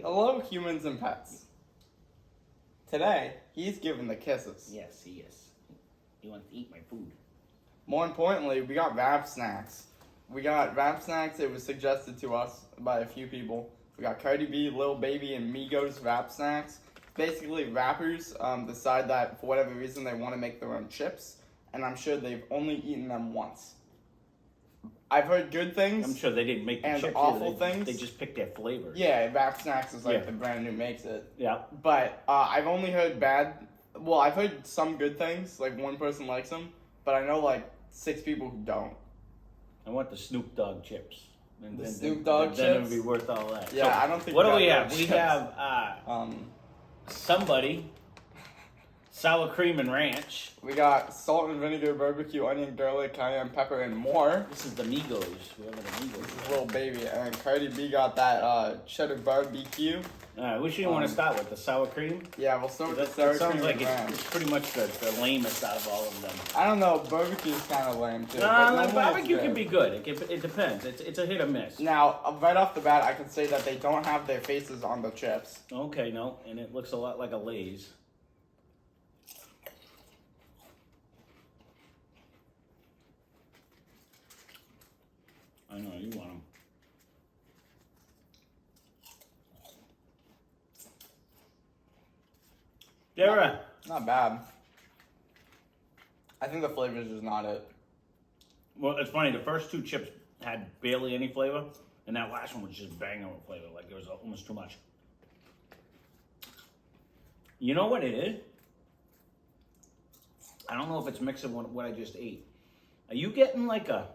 Hello, humans and pets. Today, he's giving the kisses. Yes, he is. He wants to eat my food. More importantly, we got rap snacks. It was suggested to us by a few people. We got Cardi B, Lil Baby, and Migos rap snacks. Basically, rappers decide that for whatever reason they want to make their own chips, and I'm sure they've only eaten them once. I've heard good things. I'm sure they didn't make the and chips awful either. things. They just picked their flavor. Yeah, rap snacks is like the brand who makes it. Yeah. But I've only heard bad. Well, I've heard some good things. Like one person likes them, but I know like 6 people who don't. I want the Snoop Dogg chips. Snoop Dogg Then it chips? would be worth all that. Yeah, So, I don't think. What do we got have? those We chips. have somebody sour cream and ranch. We got salt and vinegar, barbecue, onion, garlic, cayenne pepper, and more. This is the Migos. Whoever the Migos is. Little baby, and Cardi B got that cheddar barbecue. Which do you want to start with? The sour cream? Yeah, we'll start with That the sour sounds cream like and ranch. it's pretty much the lamest out of all of them. I don't know, barbecue's kind of lame too. but Like normally barbecue it's can good. be good. It depends. It's a hit or miss. Now, right off the bat, I can say that they don't have their faces on the chips. Okay, no, and it looks a lot like a Lay's. I know you want them. Dara. Not bad. I think the flavor is just not it. Well, it's funny. The first 2 chips had barely any flavor, and that last one was just banging with flavor. Like there was almost too much. You know what it is? I don't know if it's mixing with what I just ate. Are you getting like a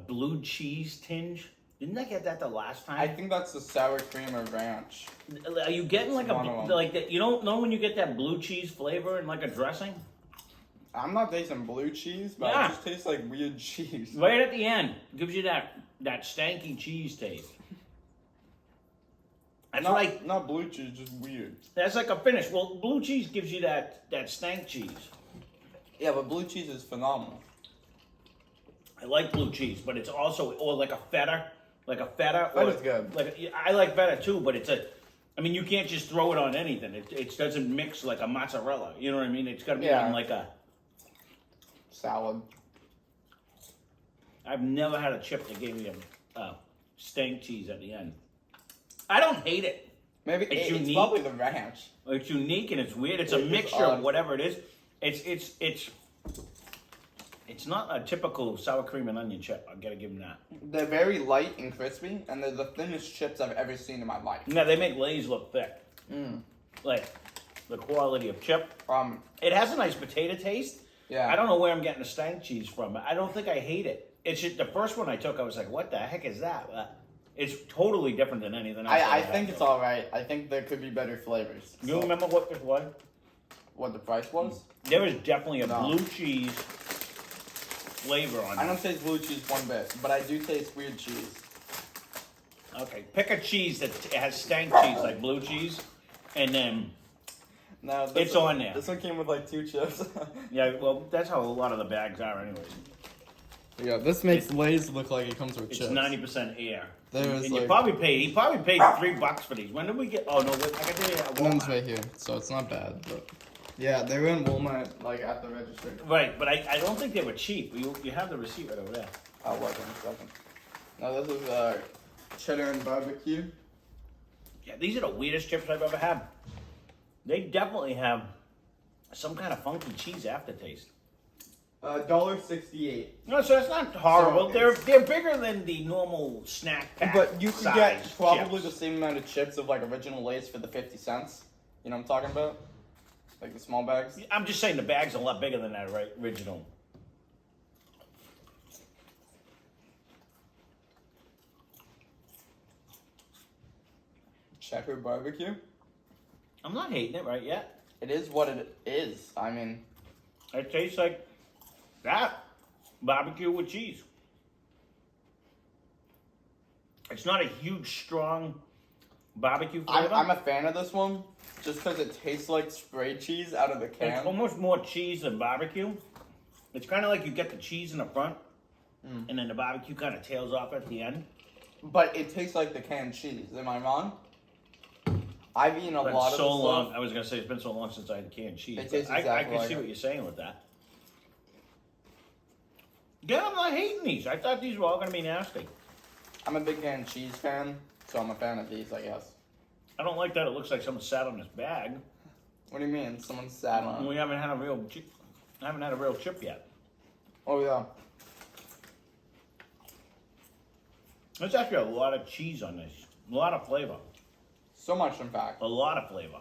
blue cheese tinge? Didn't I get that the last time? I think that's the sour cream or ranch. Are you getting like One of them. like that? You don't know when you get that blue cheese flavor in like a dressing? I'm not tasting blue cheese, but Yeah. it just tastes like weird cheese. Right at the end, gives you that stanky cheese taste. That's like not blue cheese, just weird. that's like a finish. Well, blue cheese gives you that stank cheese. Yeah, but blue cheese is phenomenal. I like blue cheese, but it's also or like a feta. Feta's good. I like feta too, but I mean, you can't just throw it on anything. It doesn't mix like a mozzarella. You know what I mean? It's got to be on like a salad. I've never had a chip that gave me a stank cheese at the end. I don't hate it. Maybe It's it's unique. probably the ranch. It's unique and it's weird. It's a It is mixture of odd. whatever it is. It's not a typical sour cream and onion chip. I gotta give them that. They're very light and crispy, and they're the thinnest chips I've ever seen in my life. Now they make Lay's look thick. Like the quality of chip. It has a nice potato taste. Yeah. I don't know where I'm getting the stank cheese from. I don't think I hate it. It's just the first one I took. I was like, "What the heck is that?" It's totally different than anything else. I think it's all right. I think there could be better flavors. You remember what it was? What the price was? There was definitely a No. blue cheese flavor on it. I don't taste blue cheese one bit, but I do taste weird cheese. Okay, pick a cheese that has stank cheese like blue cheese, and then No, it's on there. This one came with like 2 chips. Yeah, well, that's how a lot of the bags are, anyways. Yeah, this makes Lay's look like it comes with It's chips. 90% air. There's And like, he probably paid $3 for these. When did we get? Oh no, wait, I can tell you at one's Walmart. right here, so it's not bad. But yeah, they were in Walmart, like at the register. Right, but I don't think they were cheap. You have the receipt right over there. I'll work in a second. No, this is cheddar and barbecue. Yeah, these are the weirdest chips I've ever had. They definitely have some kind of funky cheese aftertaste. $1.68. No, so it's not horrible. So They're bigger than the normal snack pack. But you can get size probably chips. the same amount of chips of like original Lay's for the 50 cents. You know what I'm talking about? Like the small bags. I'm just saying the bag's a lot bigger than that, right? Original. Cheddar barbecue. I'm not hating it right yet. It is what it is. I mean, It tastes like that barbecue with cheese. It's not a huge, strong barbecue flavor. I'm a fan of this one just because it tastes like spray cheese out of the can. It's almost more cheese than barbecue. It's kind of like you get the cheese in the front, and then the barbecue kind of tails off at the end. But it tastes like the canned cheese. Am I wrong? I've eaten a But lot of so this long. stuff. I was gonna say it's been so long since I had canned cheese. It but tastes I exactly can like see it. what you're saying with that. Yeah, I'm not hating these. I thought these were all gonna be nasty. I'm a big canned cheese fan, so I'm a fan of these, I guess. I don't like that. It looks like someone sat on this bag. What do you mean? Someone sat on it? We haven't had a real. I haven't had a real chip yet. Oh yeah. There's actually a lot of cheese on this. A lot of flavor. So much, in fact. A lot of flavor.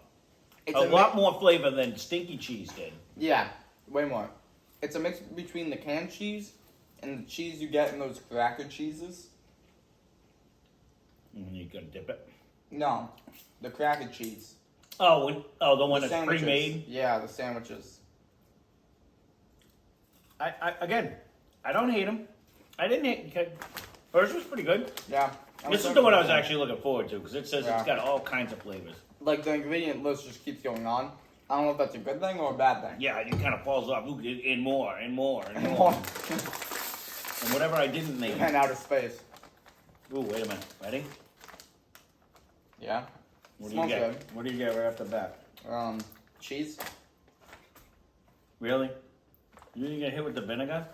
It's a lot more flavor than stinky cheese did. Yeah, way more. It's a mix between the canned cheese and the cheese you get in those cracker cheeses. And you gotta dip it. No, the cracker cheese. Oh, the one The that's sandwiches. pre-made. Yeah, the sandwiches. Again, I don't hate them. I didn't hate. Hers was pretty good. Yeah. This is the one I was actually looking forward to because it says Yeah. it's got all kinds of flavors. Like, the ingredient list just keeps going on. I don't know if that's a good thing or a bad thing. Yeah, it kind of falls off. Ooh, and more, and more, and And more. more. And whatever I didn't make. And out of space. Ooh, wait a minute. Ready? Yeah. What do you Smells get? good. What do you get right off the bat? Cheese. Really? You didn't get hit with the vinegar?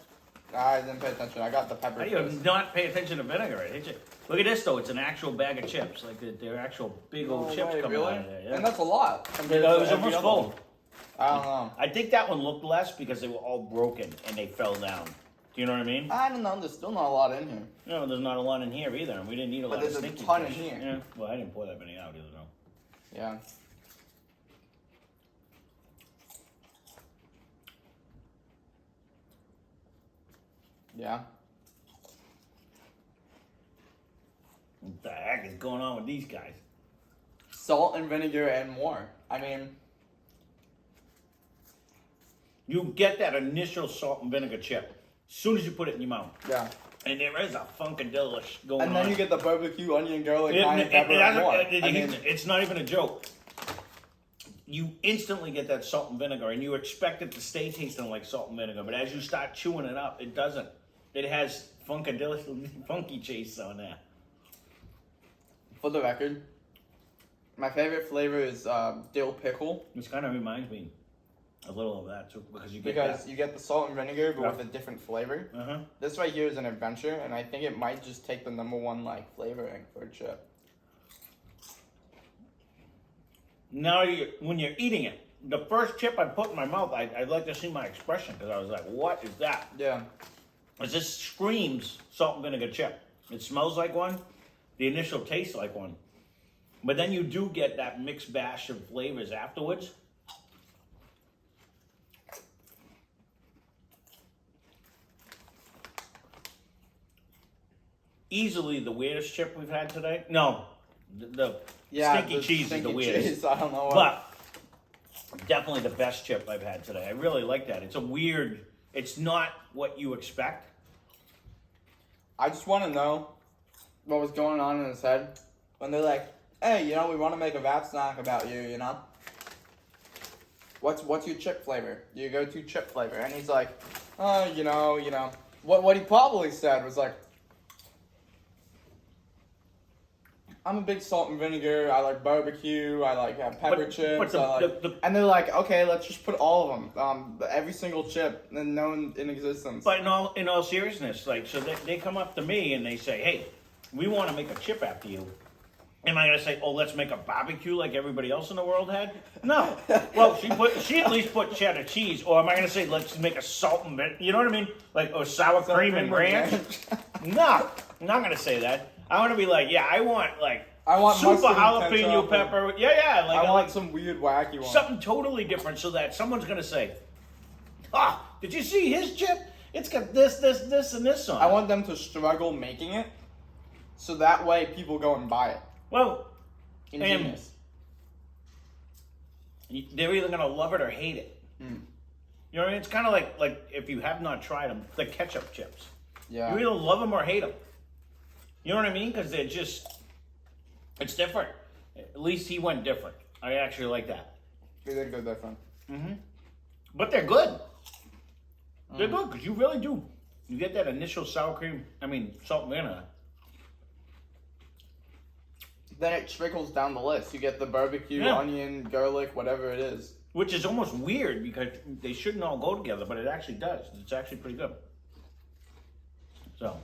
I didn't pay attention. I got the pepper. How do you twist. not pay attention to vinegar? It hit you. Look at this though. It's an actual bag of chips. Like they're actual big old No chips way, coming really? out of there. Yeah. And that's a lot. compared It to was every almost other full. one. I don't know. I think that one looked less because they were all broken and they fell down. Do you know what I mean? I don't know. There's still not a lot in here. No, there's not a lot in here either, and we didn't need a But lot of there's a stinky ton in fish. here. Yeah. Well, I didn't pour that many out either, though. Yeah. Yeah. What the heck is going on with these guys? Salt and vinegar and more. I mean, You get that initial salt and vinegar chip as soon as you put it in your mouth, yeah. and there is a funkadelish going on. And then you get the barbecue, onion, garlic, It- cayenne it- pepper, it and hasn't- more. it- I mean, it's not even a joke. You instantly get that salt and vinegar, and you expect it to stay tasting like salt and vinegar, but as you start chewing it up, it doesn't. It has funkadelish, funky taste on there. for the record, my favorite flavor is dill pickle This kind of reminds me a little of that too, because you get because you get the salt and vinegar but Yeah. with a different flavor. that. Uh-huh. This right here is an adventure, and I think it might just take the #1 like flavoring for a chip. Now, when you're eating it, the first chip I put in my mouth, I'd like to see my expression because I was like, "What is that?" Yeah. It just screams salt and vinegar chip. It smells like one. The initial tastes like one, but then you do get that mixed bash of flavors afterwards. Easily the weirdest chip we've had today. No, the Yeah. stinky cheese is the stinky weirdest. cheese, I don't know what. But definitely the best chip I've had today. I really like that. It's a weird, it's not what you expect. I just want to know what was going on in his head when they're like, "Hey, we want to make a Vap snack about you, What's your chip flavor? Your go-to chip flavor?" And he's like, "Oh, What he probably said was like, "I'm a big salt and vinegar. I like barbecue. I like pepper But chips. the- I like." the- And they're like, "Okay, let's just put all of them. Every single chip known in existence." But in all seriousness, like, so they come up to me and they say, "Hey, we want to make a chip after you." Am I gonna say, "Oh, let's make a barbecue like everybody else in the world had"? No. Well, she at least put cheddar cheese. Or am I gonna say, "Let's make a salt and vinegar"? You know what I mean? Like, or sour cream and ranch? No, I'm not gonna say that. I want to be like, yeah, I want super mustard and jalapeno ketchup. pepper. Yeah, like I want some weird wacky one. something totally different, so that someone's gonna say, "Ah, did you see his chip? It's got this, and this on it." I want them to struggle making it, so that way people go and buy it. Well, Ingenious. they're either gonna love it or hate it. Mm. You know what I mean? It's kind of like if you have not tried them, the ketchup chips. Yeah. You either love them or hate them. You know what I mean? Because they're just, it's different. At least he went different. I actually like that. They did go different. But they're good. They're good because you really do. You get that initial salt and vinegar. then it trickles down the list. You get the barbecue, onion, garlic, whatever it is. Which is almost weird because they shouldn't all go together, but it actually does. It's actually pretty good. So.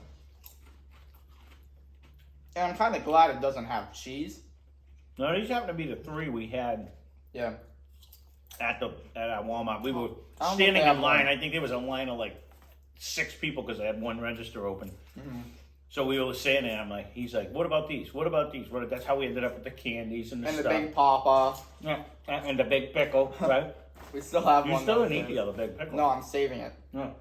And I'm kind of glad it doesn't have cheese. No, these happen to be the 3 we had. Yeah. At our Walmart. We were I don't standing think they in have line. one. I think there was a line of like 6 people because they had one register open. Mm-hmm. So we were standing there. I'm like, he's like, what about these? What about these? That's how we ended up with the candies and the And stuff. the big papa. Yeah, and the big pickle, right? We still have You one. still didn't eat the other big pickle. No, I'm saving it. No.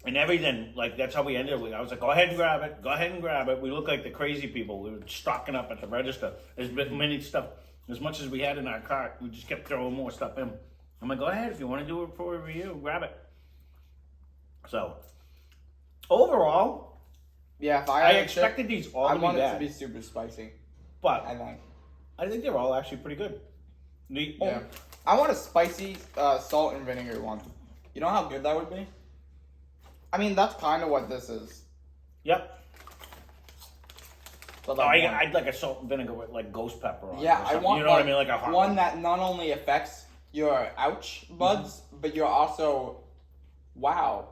And everything, like, that's how we ended it. I was like, go ahead and grab it. Go ahead and grab it. We look like the crazy people. We were stocking up at the register. There's been many stuff. As much as we had in our cart, we just kept throwing more stuff in. I'm like, go ahead. If you want to do it for a review, grab it. So, overall, Yeah, if I had a expected chip, these all I to be want it bad. to be super spicy. But I I think they're all actually pretty good. Yeah. I want a spicy salt and vinegar one. You know how good that would be? I mean, that's kind of what this is. Yep. But Oh, like I'd like a salt and vinegar with like ghost pepper on it. yeah, or I something. want You know what I mean? Like a hot one that not only affects your ouch buds, but you're also wow.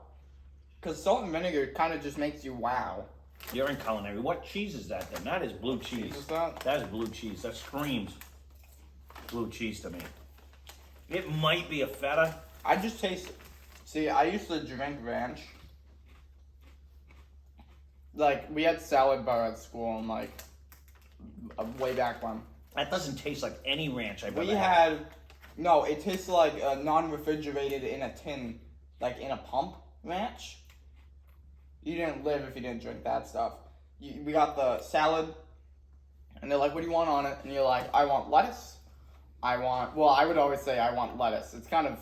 Because salt and vinegar kind of just makes you wow. You're in culinary. What cheese is that then? That is blue cheese. Is that? That is blue cheese. That screams blue cheese to me. It might be a feta. I just taste. See, I used to drink ranch. Like, we had salad bar at school and, like, way back when. That doesn't taste like any ranch I've ever We had. No, it tastes like non-refrigerated in a tin, like in a pump ranch. You didn't live if you didn't drink that stuff. We got the salad, and they're like, what do you want on it? And you're like, I want lettuce. I would always say I want lettuce. It's kind of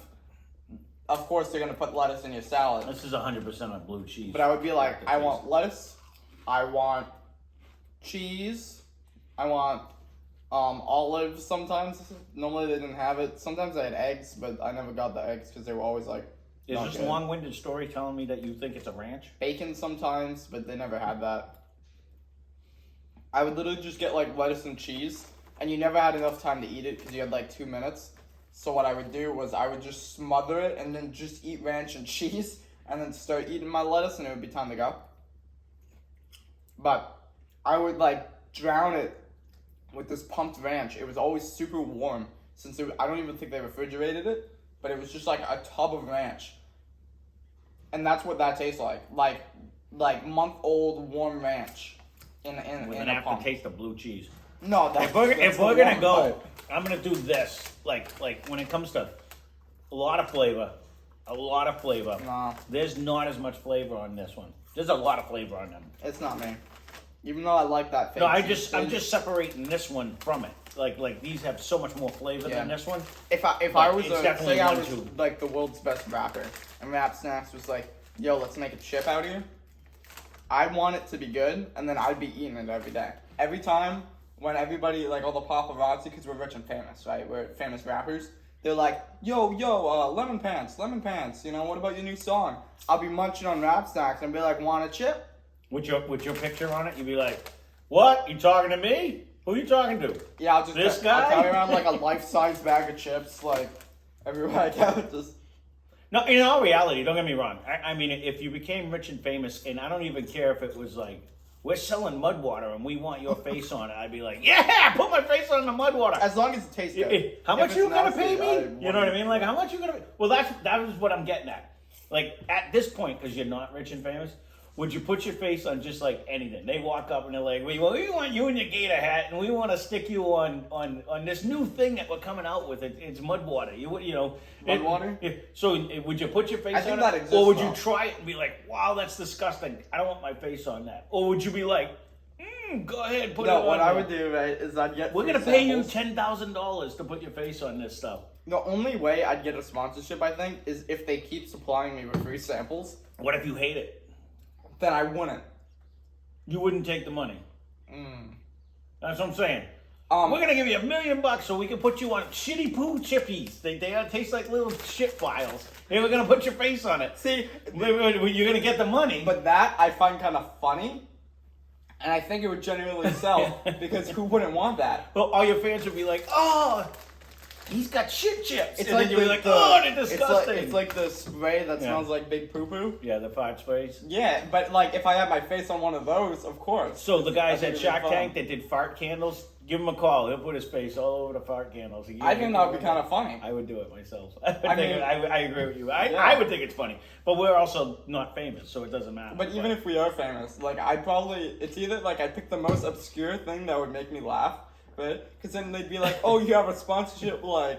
course they're going to put lettuce in your salad. This is 100% on blue cheese. But I would be like, I want lettuce. I want cheese. I want olives sometimes. Normally they didn't have it. Sometimes I had eggs, but I never got the eggs because they were always like, Is not this good. long-winded story telling me that you think it's a ranch? Bacon sometimes, but they never had that. I would literally just get like lettuce and cheese, and you never had enough time to eat it because you had like 2 minutes. So what I would do was I would just smother it and then just eat ranch and cheese, and then start eating my lettuce, and it would be time to go. But I would like drown it with this pumped ranch. It was always super warm since I don't even think they refrigerated it, but it was just like a tub of ranch. And that's what that tastes like. Like month-old warm ranch in With in an a pump. aftertaste of blue cheese. No, If we're that's gonna the warm go, part. I'm gonna do this. Like when it comes to a lot of flavor. No, There's not as much flavor on this one. There's a lot of flavor on them. it's not me. Even though I like that. No, fake I'm cheese. just separating this one from it. Like these have so much more flavor Yeah. than this one. If I But was it's definitely say I one, was too. like the world's best rapper, and Rap Snacks was like, yo, let's make a chip out here. I want it to be good, and then I'd be eating it every day. Every time when everybody, like all the paparazzi, because we're rich and famous, right? We're famous rappers. They're like, yo, lemon pants, you know, what about your new song? I'll be munching on Rap Snacks and be like, want a chip? With your picture on it, you'd be like, "What? You talking to me? Who you talking to?" Yeah, I'll just This I'll guy? carry around like a life-size bag of chips, like everywhere I go. Just No, in all reality, don't get me wrong. I mean, if you became rich and famous, and I don't even care if it was like, we're selling mud water and we want your face on it, I'd be like, yeah, put my face on the mud water. as long as it tastes good. How If much it's you gonna nasty, pay I me? You know what I mean? Like, how much you gonna? Well, that is what I'm getting at. Like at this point, because you're not rich and famous, would you put your face on just like anything? They walk up and they're like, we want you in your gator hat, and we want to stick you on this new thing that we're coming out with. It's mud water. You know, Mud water? So would you put your face I on think it, that exists or would now. you try it and be like, wow, that's disgusting. I don't want my face on that. Or would you be like, go ahead, put it on. No, what I there. would do, right, is I'd get We're free gonna pay you samples. $10,000 to put your face on this stuff. The only way I'd get a sponsorship, I think, is if they keep supplying me with free samples. What if you hate it? Then I wouldn't. You wouldn't take the money. That's what I'm saying. Um, We're gonna give you $1 million so we can put you on shitty poo chippies. They taste like little shit files. And we're gonna put your face on it. See, You're gonna get the money. but that I find kind of funny. And I think it would genuinely sell because who wouldn't want that? Well, all your fans would be like, "Oh, he's got shit chips." It's and like then you'd be like, the- "Oh, they're disgusting." It's like the spray that Yeah. smells like big poo poo. Yeah, the fart sprays. Yeah, but like if I had my face on one of those, of course. So the guys I at think it'd be Shark fun. Tank that did fart candles, give him a call. He'll put his face all over the fart candles. I think that would be kind of funny. I would do it myself. I mean- I agree with you. I Yeah. would think it's funny, but we're also not famous, so it doesn't matter. But even if we are famous, like it's either like I pick the most obscure thing that would make me laugh, right? Because then they'd be like, "Oh, you have a sponsorship like."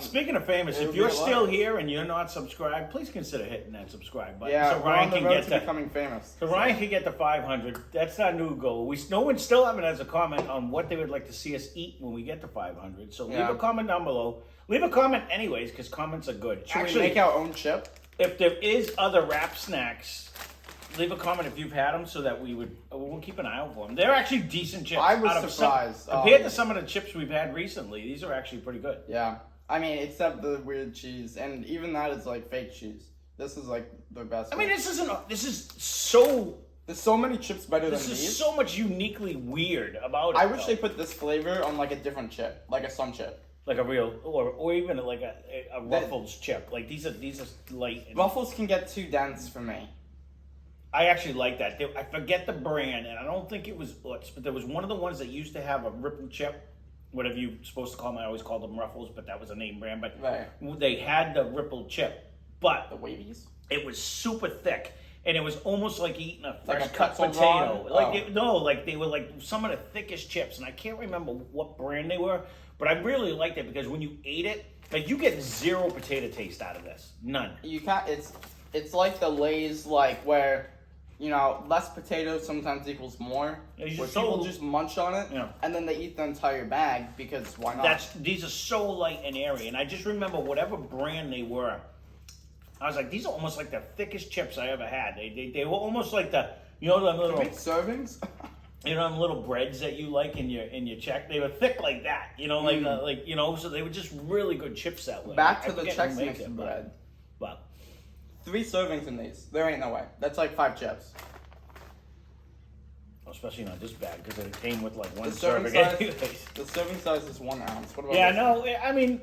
Speaking of famous, it if would you're be a lot. still here and you're not subscribed, please consider hitting that subscribe button Yeah, so we're Ryan on the can road get to to becoming famous. So Ryan can get to 500. That's our new goal. No one still haven't has a comment on what they would like to see us eat when we get to 500. So leave Yeah. a comment down below. Leave a comment anyways, because comments are good. Should we make our own chip? if there is other wrap snacks, leave a comment if you've had them, so that we'll keep an eye out for them. They're actually decent chips. I was Out of surprised. compared to some of the chips we've had recently, these are actually pretty good. Yeah. I mean, except the weird cheese, and even that is like fake cheese. This is like the best. I mean, one. this is so. There's so many chips better This than is these. so much uniquely weird about it. I wish though. they put this flavor on like a different chip, like a sun chip. Like a real, or even like a Ruffles chip. Like these are light. And Ruffles can get too dense for me. I actually like that. I forget the brand, and I don't think it was Utz, but there was one of the ones that used to have a ripple chip. Whatever you're supposed to call them, I always called them Ruffles, but that was a name brand. But Right. they had the ripple chip, but The wavies. it was super thick, and it was almost like eating a fresh Like a cut pretzel potato. rod? Like Oh. like they were like some of the thickest chips, and I can't remember what brand they were, but I really liked it because when you ate it, like you get zero potato taste out of this, none. You can't. It's like the Lay's, like where, you know, less potatoes sometimes equals more. It's Where just so- people just munch on it, Yeah. and then they eat the entire bag because why not? These are so light and airy, and I just remember whatever brand they were. I was like, these are almost like the thickest chips I ever had. They were almost like the them little Big servings. them little breads that you like in your check. They were thick like that, so they were just really good chips that way. Back I to the forget Chex who makes Mix it, bread. But 3 servings in these. There ain't no way. That's like 5 chips. especially not this bag because it came with like one The serving serving. size. anyways. The serving size is 1 ounce. What about Yeah, this no, I mean,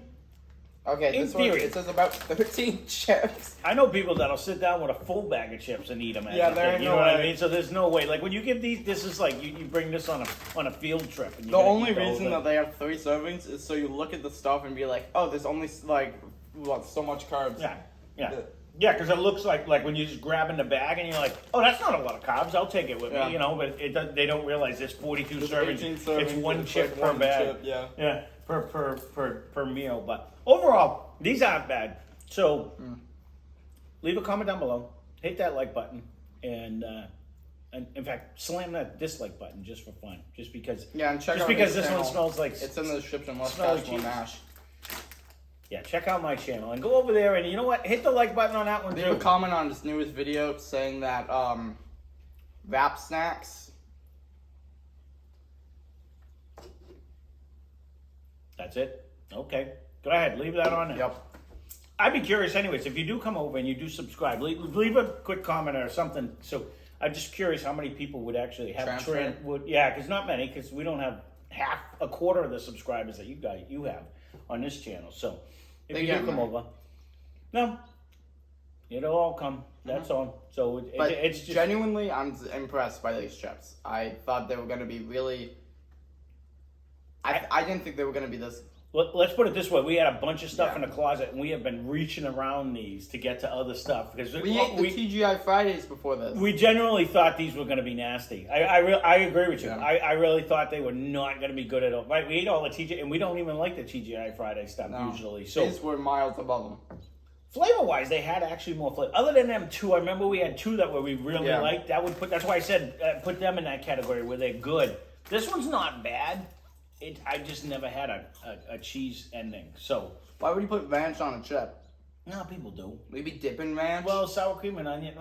one? Okay, in this one theory. it says about 13 chips. I know people that'll sit down with a full bag of chips and eat them. Yeah, there ain't you no know what I way. mean. So there's no way. Like when you give these, this is like you bring this on a field trip. And The only reason that they have 3 servings is so you look at the stuff and be like, oh, there's only like so much carbs. Yeah, because it looks like when you're just grabbing the bag and you're like, oh, that's not a lot of carbs. I'll take it with Yeah. me, But they don't realize there's 42 There's servings. 18 servings. It's one It's chip like per one bag. chip, yeah. Yeah, per meal. But overall, these aren't bad. So leave a comment down below. Hit that like button, and in fact, slam that dislike button just for fun, just because. Yeah, and check just out because his this one channel. smells like. It's in the description. Let's smells casual cheese. mash. Yeah, check out my channel and go over there and you know what? Hit the like button on that one Leave too. a comment on this newest video saying that Wrap Snacks. That's it. Okay, go ahead. Leave that on there. Yep. I'd be curious, anyways, if you do come over and you do subscribe, leave a quick comment or something. So I'm just curious how many people would actually have Transfer? because not many, because we don't have a quarter of the subscribers that you have on this channel. So if They you get do come mine. over, no, it'll all come. That's all. So But it's just genuinely, I'm impressed by these chips. I thought they were going to be really. I didn't think they were going to be this. Let's put it this way: we had a bunch of stuff Yeah. in the closet, and we have been reaching around these to get to other stuff because We ate the TGI Fridays before this. we generally thought these were going to be nasty. I agree with you. Yeah. I really thought they were not going to be good at all. Right? We ate all the TGI, and we don't even like the TGI Friday stuff No. usually. So These were miles above them. flavor-wise, they had actually more flavor. Other than them two, I remember we had two that we really Yeah. liked. That's why I said put them in that category where they're good. This one's not bad. I just never had a cheese ending. So Why would you put ranch on a chip? no, people do. Maybe dip in ranch? Well, sour cream and onion.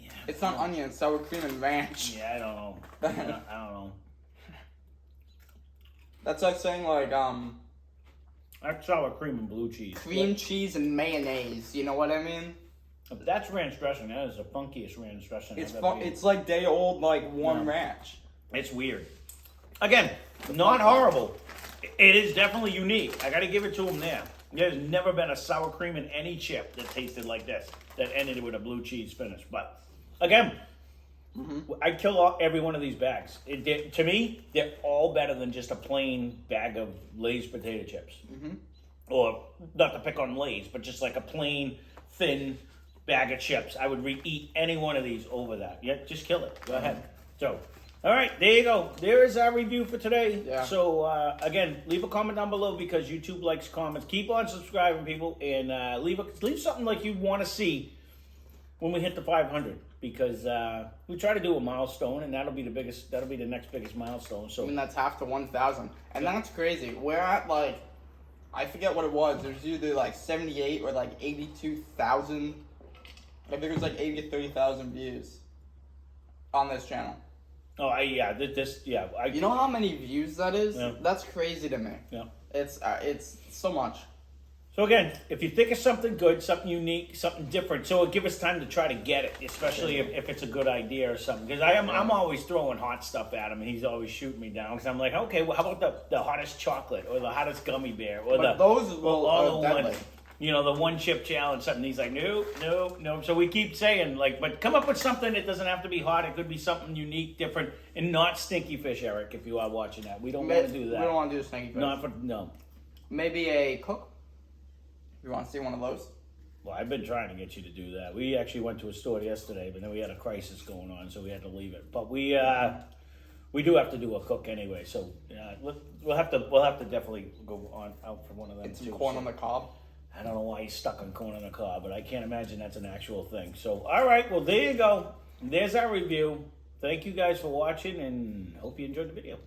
Yeah, it's not onion, it's sour cream and ranch. Yeah, I don't know. I don't know. That's like saying like That's sour cream and blue cheese. cream cheese and mayonnaise. You know what I mean? But that's ranch dressing. That is the funkiest ranch dressing. It's I've ever fun. eaten. It's like day old like warm Yeah. ranch. It's weird. Again, not horrible. It is definitely unique. I got to give it to them there. There's never been a sour cream in any chip that tasted like this, that ended with a blue cheese finish. But again, I'd kill every one of these bags. To me, they're all better than just a plain bag of Lay's potato chips. Or, not to pick on Lay's, but just like a plain, thin bag of chips. I would eat any one of these over that. Yeah, just kill it. Go ahead. So, all right, there you go. There is our review for today. Yeah. So, again, leave a comment down below because YouTube likes comments. Keep on subscribing, people, and leave something like you want to see when we hit the 500. Because we try to do a milestone, and that'll be the next biggest milestone. So I mean, that's half to 1,000, and that's crazy. We're at like, I forget what it was. There's either like 78 or like 82,000. I think it was like 80 to 30,000 views on this channel. Oh, you know how many views that is? Yeah. That's crazy to me. Yeah. It's so much. So again, if you think of something good, something unique, something different, so it'll give us time to try to get it, especially if it's a good idea or something. Because I'm always throwing hot stuff at him, and he's always shooting me down. Because I'm like, okay, well, how about the hottest chocolate or the hottest gummy bear or those all the deadly. the one chip challenge, something. He's like, no. So we keep saying but come up with something that doesn't have to be hot. It could be something unique, different, and not stinky fish, Eric. If you are watching that, we don't want to do that. We don't want to do stinky fish. No. Maybe a cook. You want to see one of those? Well, I've been trying to get you to do that. We actually went to a store yesterday, but then we had a crisis going on, so we had to leave it. But we do have to do a cook anyway, so we'll have to definitely go out for one of them. Get some corn on the cob. I don't know why he's stuck on corn on the cob, but I can't imagine that's an actual thing. So, all right, well, there you go. There's our review. Thank you guys for watching, and hope you enjoyed the video.